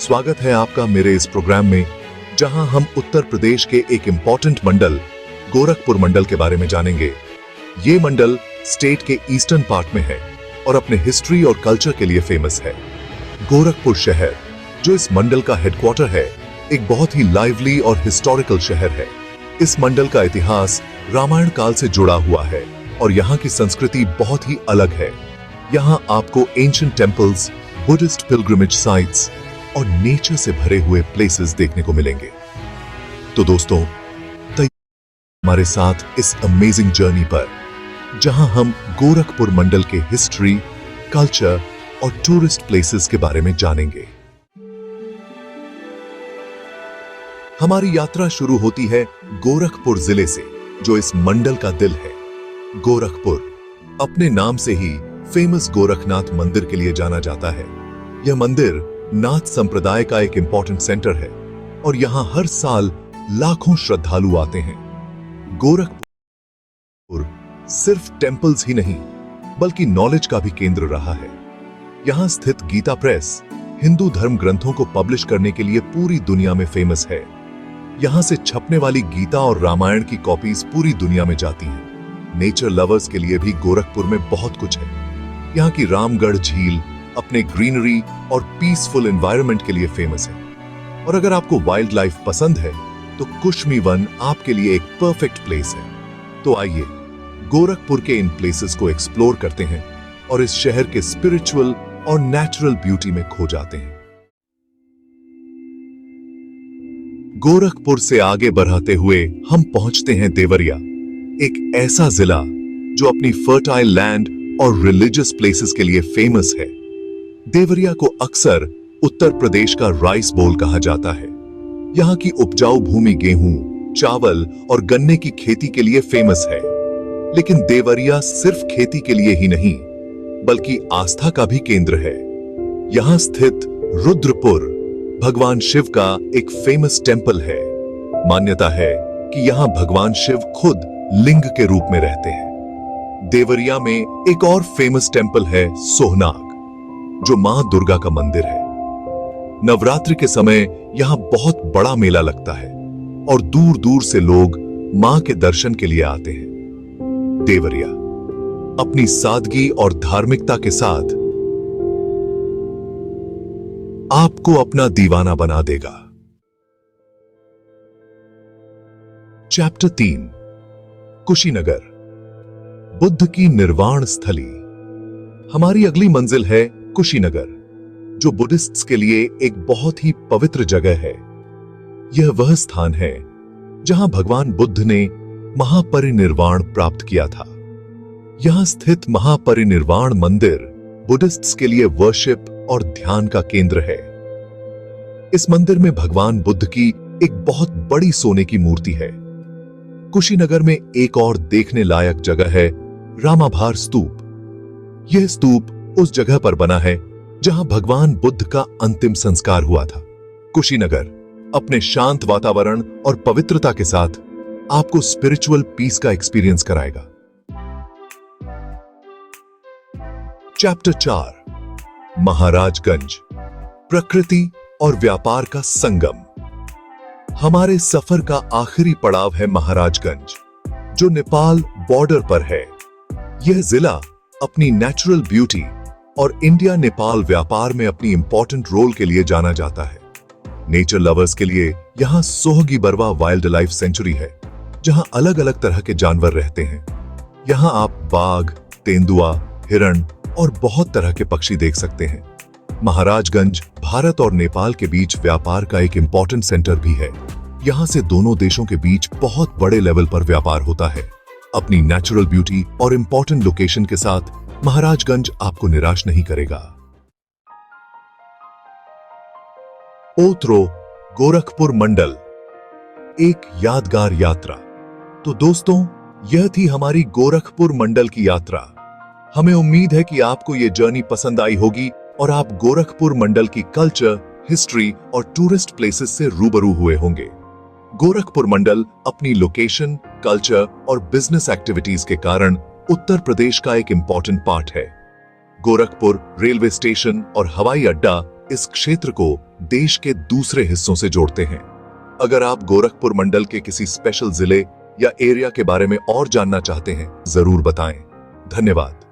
स्वागत है आपका मेरे इस प्रोग्राम में, जहां हम उत्तर प्रदेश के एक इंपॉर्टेंट मंडल गोरखपुर मंडल के बारे में जानेंगे। ये मंडल स्टेट के ईस्टर्न पार्ट में है और अपने हिस्ट्री और कल्चर के लिए फेमस है। गोरखपुर शहर, जो इस मंडल का हेडक्वार्टर है, एक बहुत ही लाइवली और हिस्टोरिकल शहर है। इस मंडल का इतिहास रामायण काल से जुड़ा हुआ है और यहाँ की संस्कृति बहुत ही अलग है। यहाँ आपको ancient temples, Buddhist pilgrimage sites और नेचर से भरे हुए प्लेसेस देखने को मिलेंगे। तो दोस्तों, हमारे साथ इस अमेजिंग जर्नी पर, जहां हम गोरखपुर मंडल के हिस्ट्री, कल्चर और टूरिस्ट प्लेसेस के बारे में जानेंगे। हमारी यात्रा शुरू होती है गोरखपुर जिले से, जो इस मंडल का दिल है। गोरखपुर अपने नाम से ही फेमस गोरखनाथ मंदिर के लिए जाना जाता है। यह मंदिर नाथ संप्रदाय का एक इंपॉर्टेंट सेंटर है और यहां हर साल लाखों श्रद्धालु आते हैं। गोरखपुर सिर्फ टेम्पल्स ही नहीं, बल्कि नॉलेज का भी केंद्र रहा है। यहां स्थित गीता प्रेस हिंदू धर्म ग्रंथों को पब्लिश करने के लिए पूरी दुनिया में फेमस है। यहां से छपने वाली गीता और रामायण की कॉपीज पूरी दुनिया में जाती हैं। नेचर लवर्स के लिए भी गोरखपुर में बहुत कुछ है। यहाँ की रामगढ़ झील अपने ग्रीनरी और पीसफुल एनवायरनमेंट के लिए फेमस है। और अगर आपको वाइल्ड लाइफ पसंद है, तो कुश्मी वन आपके लिए एक परफेक्ट प्लेस है। तो आइए गोरखपुर के इन प्लेसेस को एक्सप्लोर करते हैं और इस शहर के स्पिरिचुअल और नेचुरल ब्यूटी में खो जाते हैं। गोरखपुर से आगे बढ़ते हुए हम पहुंचते हैं देवरिया, एक ऐसा जिला जो अपनी फर्टाइल लैंड और रिलीजियस प्लेसेस के लिए फेमस है। देवरिया को अक्सर उत्तर प्रदेश का राइस बोल कहा जाता है। यहाँ की उपजाऊ भूमि गेहूं, चावल और गन्ने की खेती के लिए फेमस है। लेकिन देवरिया सिर्फ खेती के लिए ही नहीं, बल्कि आस्था का भी केंद्र है। यहाँ स्थित रुद्रपुर भगवान शिव का एक फेमस टेंपल है। मान्यता है कि यहाँ भगवान शिव खुद लिंग के रूप में रहते हैं। देवरिया में एक और फेमस टेंपल है सोहनाग, जो मां दुर्गा का मंदिर है। नवरात्रि के समय यहां बहुत बड़ा मेला लगता है और दूर दूर से लोग मां के दर्शन के लिए आते हैं। देवरिया अपनी सादगी और धार्मिकता के साथ आपको अपना दीवाना बना देगा। चैप्टर 3, कुशीनगर, बुद्ध की निर्वाण स्थली। हमारी अगली मंजिल है कुशीनगर, जो बुद्धिस्ट्स के लिए एक बहुत ही पवित्र जगह है। यह वह स्थान है जहां भगवान बुद्ध ने महापरिनिर्वाण प्राप्त किया था। यहां स्थित महापरिनिर्वाण मंदिर बुद्धिस्ट्स के लिए वर्शिप और ध्यान का केंद्र है। इस मंदिर में भगवान बुद्ध की एक बहुत बड़ी सोने की मूर्ति है। कुशीनगर में एक और देखने लायक जगह है रामाभार स्तूप। यह स्तूप उस जगह पर बना है जहां भगवान बुद्ध का अंतिम संस्कार हुआ था। कुशीनगर अपने शांत वातावरण और पवित्रता के साथ आपको स्पिरिचुअल पीस का एक्सपीरियंस कराएगा। चैप्टर 4, महाराजगंज, प्रकृति और व्यापार का संगम। हमारे सफर का आखिरी पड़ाव है महाराजगंज, जो नेपाल बॉर्डर पर है। यह जिला अपनी नेचुरल ब्यूटी और इंडिया नेपाल व्यापार में अपनी इंपॉर्टेंट रोल के लिए जाना जाता है। नेचर लवर्स के लिए यहाँ सोहगी बरवा वाइल्ड लाइफ सेंचुरी है, जहाँ अलग अलग तरह के जानवर रहते हैं। यहाँ आप बाघ, तेंदुआ, हिरण और बहुत तरह के पक्षी देख सकते हैं। महाराजगंज भारत और नेपाल के बीच व्यापार का एक इंपॉर्टेंट सेंटर भी है। यहाँ से दोनों देशों के बीच बहुत बड़े लेवल पर व्यापार होता है। अपनी नेचुरल ब्यूटी और इंपॉर्टेंट लोकेशन के साथ महाराजगंज आपको निराश नहीं करेगा। ओत्रो गोरखपुर मंडल, एक यादगार यात्रा। तो दोस्तों, यह थी हमारी गोरखपुर मंडल की यात्रा। हमें उम्मीद है कि आपको यह जर्नी पसंद आई होगी और आप गोरखपुर मंडल की कल्चर, हिस्ट्री और टूरिस्ट प्लेसेस से रूबरू हुए होंगे। गोरखपुर मंडल अपनी लोकेशन, कल्चर और बिजनेस एक्टिविटीज के कारण उत्तर प्रदेश का एक इंपॉर्टेंट पार्ट है। गोरखपुर रेलवे स्टेशन और हवाई अड्डा इस क्षेत्र को देश के दूसरे हिस्सों से जोड़ते हैं। अगर आप गोरखपुर मंडल के किसी स्पेशल जिले या एरिया के बारे में और जानना चाहते हैं, जरूर बताएं। धन्यवाद।